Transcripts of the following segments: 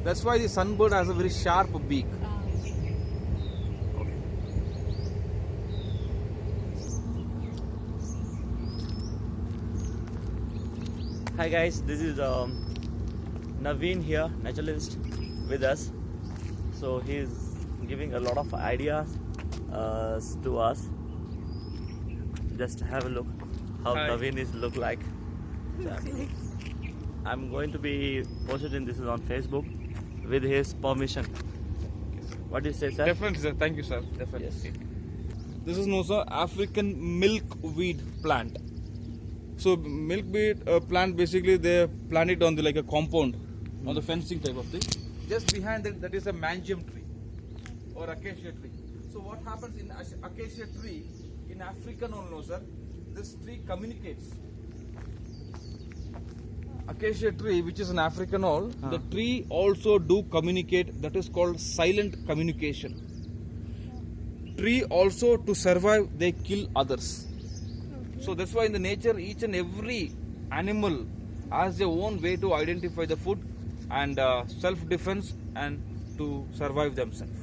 That's why the sunbird has a very sharp beak. Hi guys, this is Naveen here, naturalist, with us. So he's giving a lot of ideas to us. Just have a look how Hi. Naveen is look like. I'm going to be posting this on Facebook with his permission. What do you say, sir? Definitely, sir. Thank you, sir. Definitely. Yes. This is no, sir, African milkweed plant. So milkweed plant, basically they plant it on the like a compound, on the fencing type of thing. Just behind it, that is a mangium tree or acacia tree. So what happens in acacia tree, in African no, sir, this tree communicates. Acacia tree, which is an African all, the tree also do communicate. That is called silent communication. Tree also, to survive, they kill others. So that's why in the nature, each and every animal has their own way to identify the food and self-defense and to survive themselves.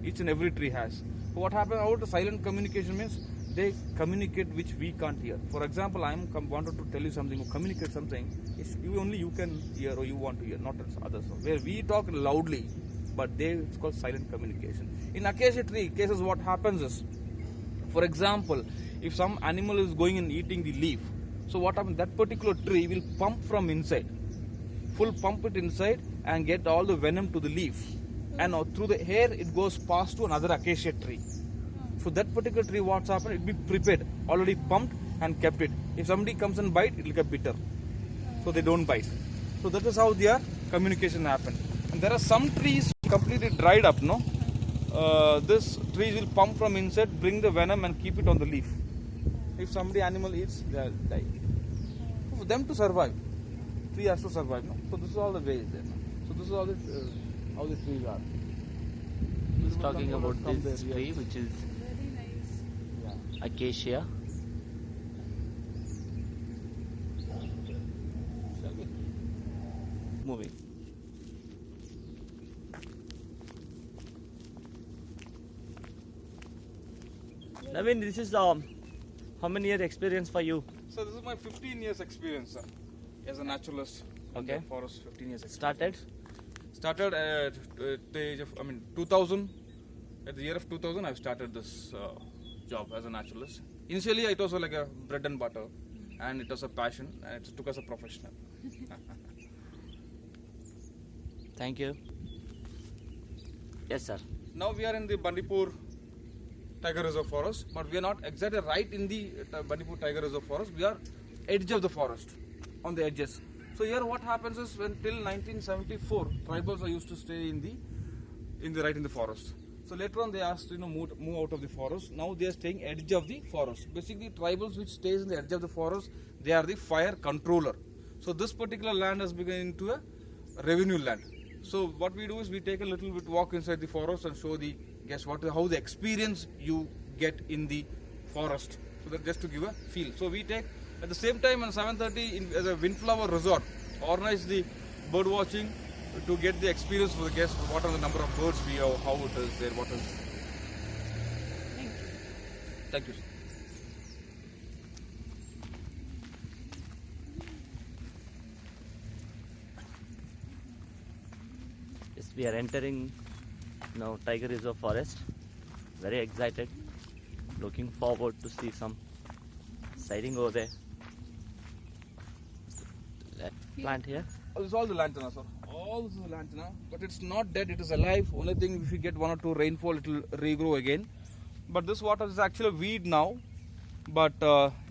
Each and every tree has. So what happens out of silent communication means they communicate which we can't hear. For example, I wanted to tell you something or communicate something. It's only you can hear or you want to hear, not others. Where we talk loudly, but it's called silent communication. In acacia tree cases, what happens is, for example, if some animal is going and eating the leaf, so what happens, that particular tree will pump from inside, full pump it inside and get all the venom to the leaf, and through the air it goes past to another acacia tree. So that particular tree, what's happened, it will be prepared, already pumped and kept it. If somebody comes and bite, it will get bitter, so they don't bite. So that is how their communication happen. And there are some trees completely dried up, no? This tree will pump from inside, bring the venom and keep it on the leaf. If somebody animal eats, they'll die. So for them to survive, tree has to survive, no? So this is all the ways there, no? So this is all how the trees are. He's talking about this tree, which is Very nice. acacia. Moving. Naveen, this is how many years experience for you? So this is my 15 years experience, sir, as a naturalist. Okay. In the forest, 15 years experience. Started? Started at the age of, 2000. At the year of 2000, I've started this job as a naturalist. Initially, it was like a bread and butter, and it was a passion, and it took us a professional. Thank you. Yes, sir. Now we are in the Bandipur Tiger Reserve Forest, but we are not exactly right in the Bandipur Tiger Reserve Forest. We are edge of the forest, on the edges. So here what happens is, when till 1974, tribals are used to stay in the forest. So later on they asked move out of the forest. Now they are staying edge of the forest. Basically, tribals which stays in the edge of the forest, they are the fire controller. So this particular land has become into a revenue land. So what we do is we take a little bit walk inside the forest and show the guests how the experience you get in the forest. So that just to give a feel. So we take at the same time on 7:30 as a windflower resort, organize the bird watching to get the experience for the guests. What are the number of birds we have, how it is there, what is. Thank you. Sir. Yes, we are entering now Tiger Reserve Forest. Very excited. Looking forward to see some sighting over there. That plant here. This is all the lantana, sir. All this is the lantana, but it's not dead, it is alive. Only thing, if you get 1 or 2 rainfall, it will regrow again. But this water is actually a weed now. But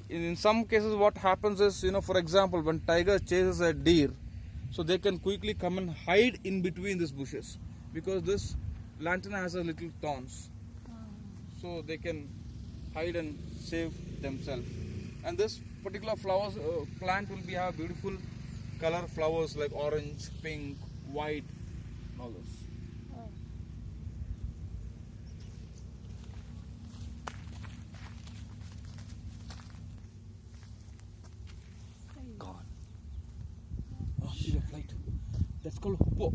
in some cases, what happens is, for example, when tiger chases a deer, so they can quickly come and hide in between these bushes, because this lantana has a little thorns. So they can hide and save themselves. And this particular plant will have beautiful color flowers like orange, pink, white, all those. Gone. Oh, see the flight. That's called hippo.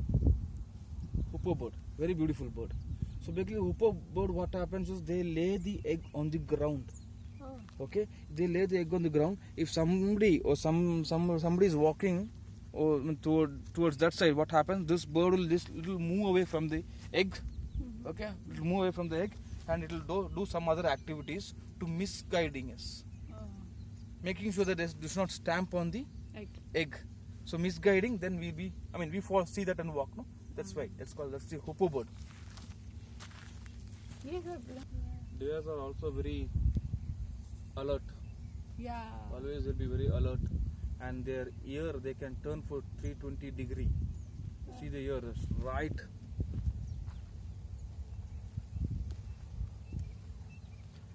hoopoe bird, very beautiful bird. So basically, hoopoe bird, what happens is they lay the egg on the ground. Oh. Okay, they lay the egg on the ground. If somebody or somebody is walking or towards that side, what happens? This bird will just little move away from the egg. Okay, it will move away from the egg and it will do some other activities to misguiding us, Oh. making sure that it does not stamp on the Egg. egg. So misguiding, then we see that and walk. No, that's why that's the hoopoe bird. Yes, sir. Deers are also very alert. Yeah. Always they'll be very alert, and their ear they can turn for 320 degree. See the ear is right.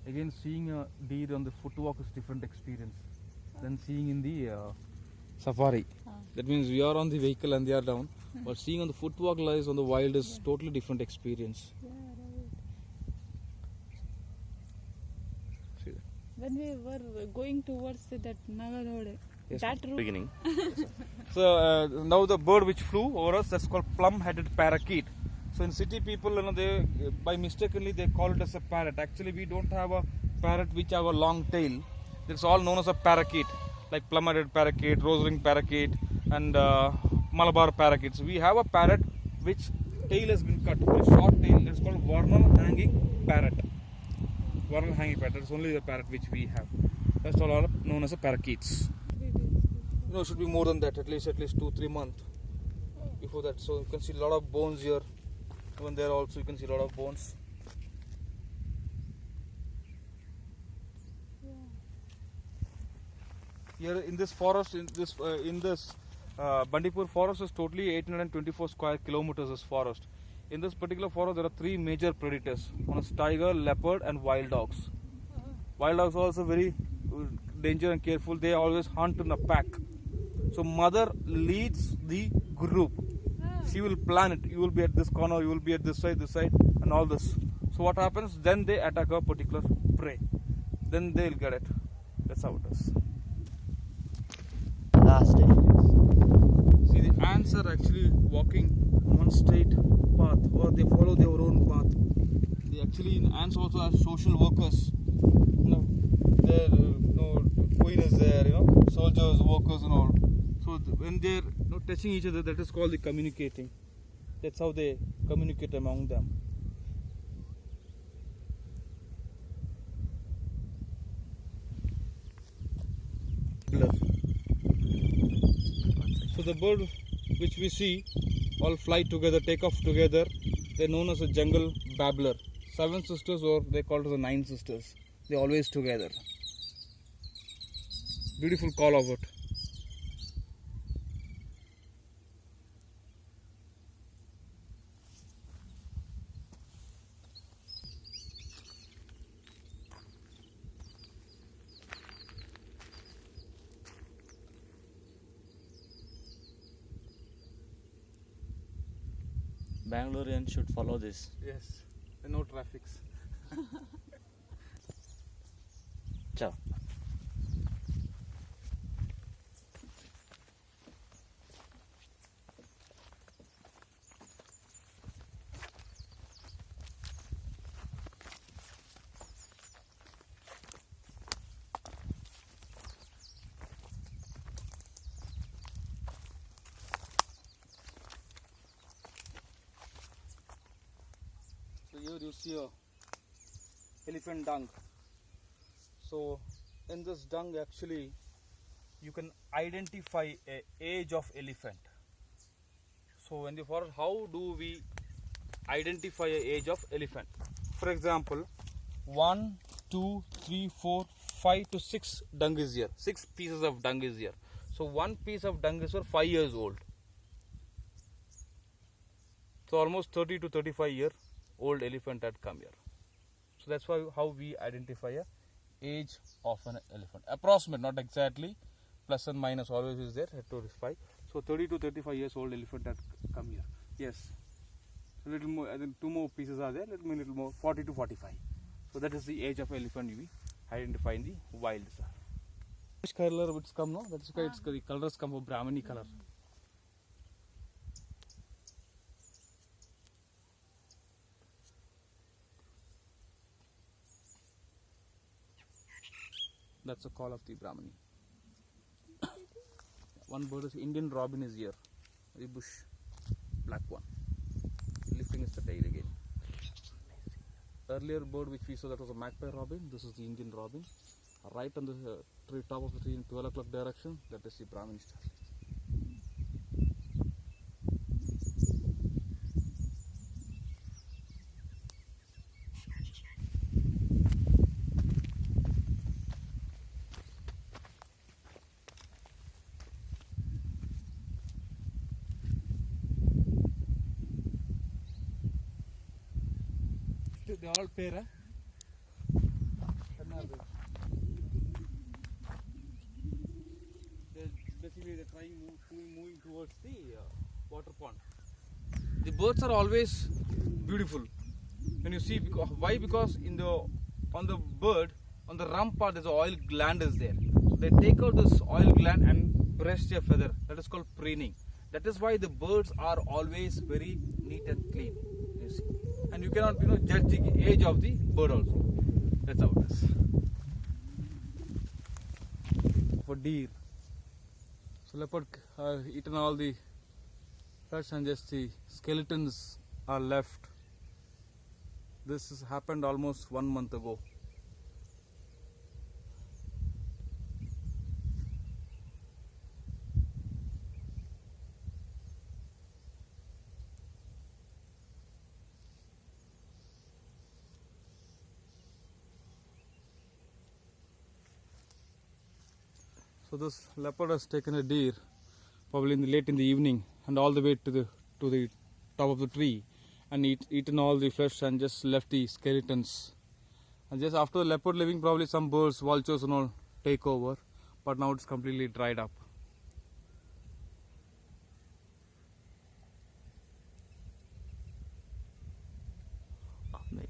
Again, seeing a deer on the footwalk is different experience than seeing in the safari. That means we are on the vehicle and they are down, but seeing on the footwalk lies on the wild is totally different experience. Yeah, right. See that? When we were going towards that Nagadode, Yes, that route. Beginning. So now the bird which flew over us, that's called plum-headed parakeet. So in city people, they by mistakenly they call it as a parrot. Actually, we don't have a parrot which have a long tail. It's all known as a parakeet, like plum-headed parakeet, rose-ring parakeet, and Malabar parakeets. We have a parrot which tail has been cut, very short tail. It's called vernal hanging parrot. Vernal hanging parrot. That's only the parrot which we have. That's all known as a parakeets. 3 days. No, it should be more than that. At least 2-3 months before that. So you can see a lot of bones here. Even there also you can see a lot of bones. Here in this forest, in this Bandipur forest is totally 824 square kilometers. This forest. In this particular forest, there are 3 major predators: one is tiger, leopard, and wild dogs. Wild dogs are also very dangerous and careful. They always hunt in a pack. So mother leads the group. She will plan it. You will be at this corner, you will be at this side, and all this. So what happens? Then they attack a particular prey. Then they will get it. That's how it is. Last day. See, the ants are actually walking one straight path, or they follow their own path. They actually, ants also are social workers. Their queen is there, soldiers, workers, and all. So when they're touching each other, that is called the communicating. That's how they communicate among them. So the bird which we see all fly together, take off together, they're known as a jungle babbler. 7 sisters, or they call it the 9 sisters. They're always together. Beautiful call of it. Bangalorean should follow this. Yes, no traffics. Ciao. So here you see a elephant dung. So in this dung actually you can identify a age of elephant. So in the forest, how do we identify a age of elephant? For example, 1, 2, 3, 4, 5 to 6 dung is here. 6 pieces of dung is here. So one piece of dung is for 5 years old. So almost 30 to 35 year old elephant had come here. So that's why how we identify a age of an elephant. Approximate, not exactly. Plus and minus always is there. 5. So 30 to 35 years old elephant had come here. Yes. A little more. I think 2 more pieces are there. Let me little more. 40 to 45. So that is the age of elephant we identify in the wild. Which color would come? No, that's why it's the colors come for Brahmani color. That's the call of the Brahmini. One bird is Indian robin is here. The bush, black one. Lifting his tail again. Earlier bird which we saw, that was a magpie robin. This is the Indian robin. Right on the tree, top of the tree in 12 o'clock direction, that is the Brahmini star. They all pair, huh? They're trying moving towards the water pond. The birds are always beautiful. When you see, why? Because on the bird, on the rump part, there's an oil gland is there. So they take out this oil gland and brush their feather. That is called preening. That is why the birds are always very neat and clean. You see, and you cannot judge the age of the bird also. That's how it is. For deer. So leopard eaten all the flesh and just the skeletons are left. This has happened almost 1 month ago. So this leopard has taken a deer, probably late in the evening, and all the way to the top of the tree, and eaten all the flesh and just left the skeletons. And just after the leopard leaving, probably some birds, vultures and all take over, but now it's completely dried up. Amazing.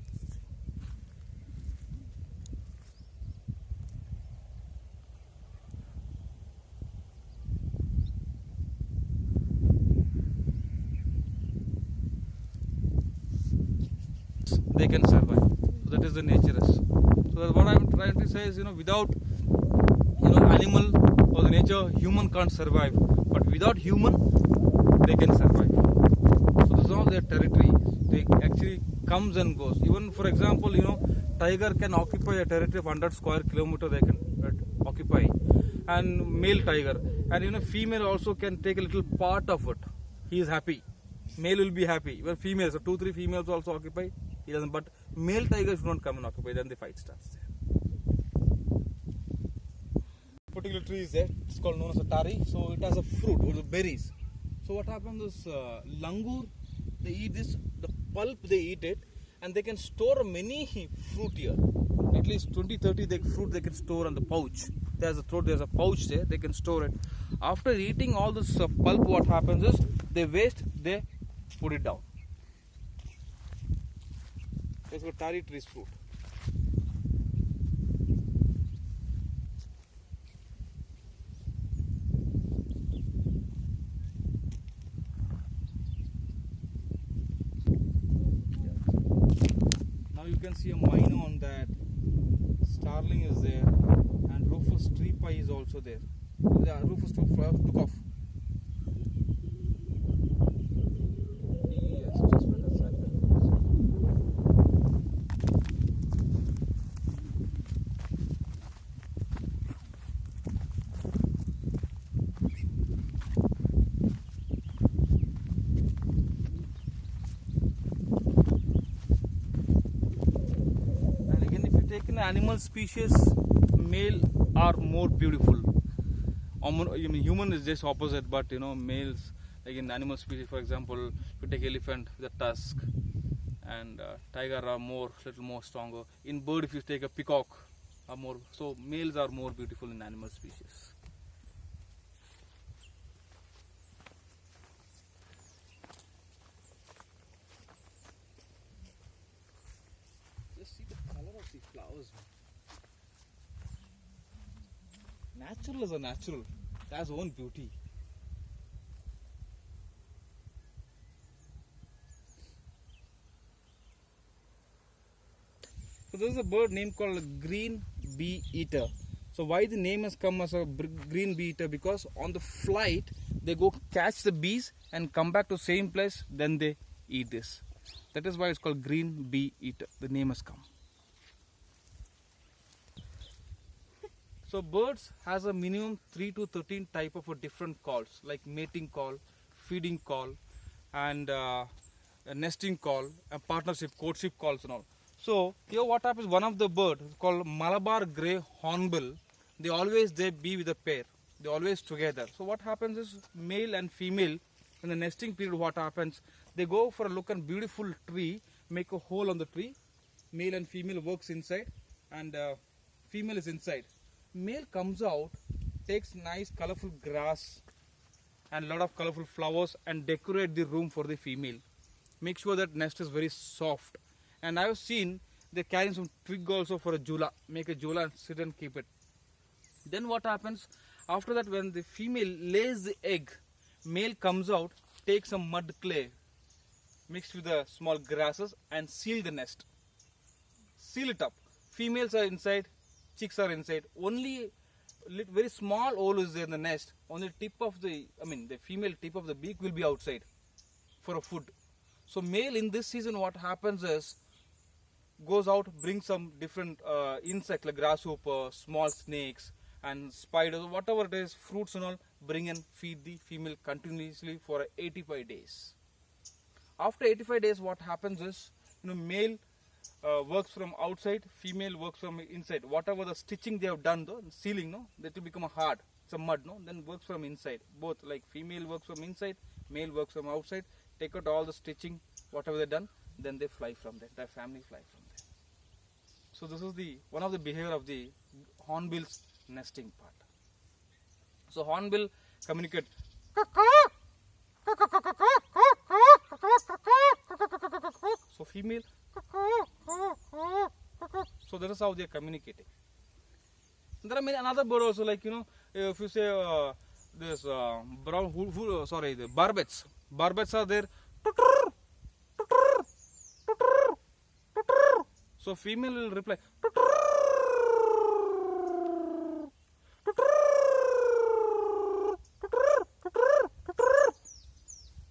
They can survive. So that is the nature is. So that's what I'm trying to say is, without animal or the nature, human can't survive. But without human, they can survive. So this is all their territory. They actually comes and goes. Even for example, tiger can occupy a territory of 100 square kilometer. They can occupy, and male tiger, and female also can take a little part of it. He is happy. Male will be happy. Even females, so 2-3 females also occupy. He doesn't, but male tigers do not come and occupy. Then the fight starts there. Particular tree is there. It's called known as a tari. So it has a fruit or the berries. So what happens is langur, they eat this. The pulp they eat it, and they can store many fruit here. At least 20-30 fruit they can store on the pouch. There's a pouch there. They can store it. After eating all this pulp, what happens is they waste. They put it down. That's what tari tree's fruit. Now you can see a minnow on that. Starling is there, and Rufus tree pie is also there. The Rufus took off. Yes, just went outside. And again, if you take an animal species, male are more beautiful. Human is just opposite, but males, like in animal species, for example, you take elephant with a tusk, and tiger are little more stronger. In bird, if you take a peacock, so males are more beautiful in animal species. Just see the color of the flowers. Natural is a natural. It has own beauty. So there is a bird named called green bee eater. So why the name has come as a green bee eater? Because on the flight they go catch the bees and come back to same place, then they eat this. That is why it's called green bee eater. The name has come. So birds has a minimum 3 to 13 type of a different calls, like mating call, feeding call, and a nesting call, and partnership, courtship calls and all. So here what happens, one of the bird called Malabar grey hornbill, they be with a pair. They always together. So what happens is male and female in the nesting period, what happens, they go for a look at beautiful tree, make a hole on the tree. Male and female works inside and female is inside. Male comes out, takes nice colorful grass and lot of colorful flowers and decorate the room for the female. Make sure that nest is very soft. And I have seen they carrying some twig also for a jula, make a jula and sit and keep it. Then what happens, after that when the female lays the egg, male comes out, takes some mud clay mixed with the small grasses and seal the nest. Seal it up. Females are inside, chicks are inside. Only very small hole is there in the nest. Only the female tip of the beak will be outside for a food. So male in this season, what happens is goes out, brings some different insect like grasshopper, small snakes and spiders, whatever it is, fruits and all, bring and feed the female continuously for 85 days. After 85 days, what happens is, male works from outside, female works from inside. Whatever the stitching they have done, though, sealing, that will become a hard. It's a mud, then works from inside. Both, like female works from inside, male works from outside. Take out all the stitching, whatever they done, then they fly from there. Their family fly from there. So this is the one of the behavior of the hornbill's nesting part. So hornbill communicate. So female. So that is how they are communicating. There are many another bird also, like if you say this the barbets. Barbets are there. So female will reply.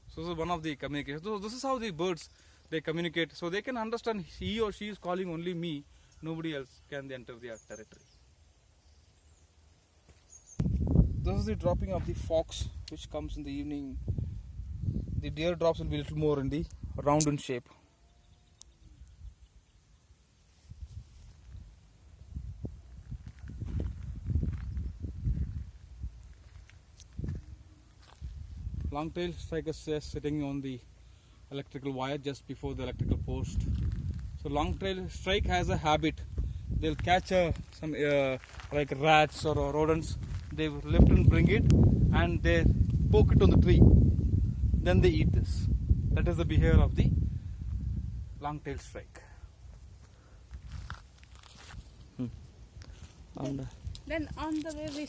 So this is one of the communication. So this is how the birds they communicate. So they can understand he or she is calling only me. Nobody else can enter their territory. This is the dropping of the fox, which comes in the evening. The deer drops will be a little more in the round in shape. Long-tailed striker is sitting on the electrical wire just before the electrical post. So long-tailed strike has a habit. They'll catch some like rats or rodents. They lift and bring it and they poke it on the tree. Then they eat this. That is the behavior of the long-tailed strike. Then on the way we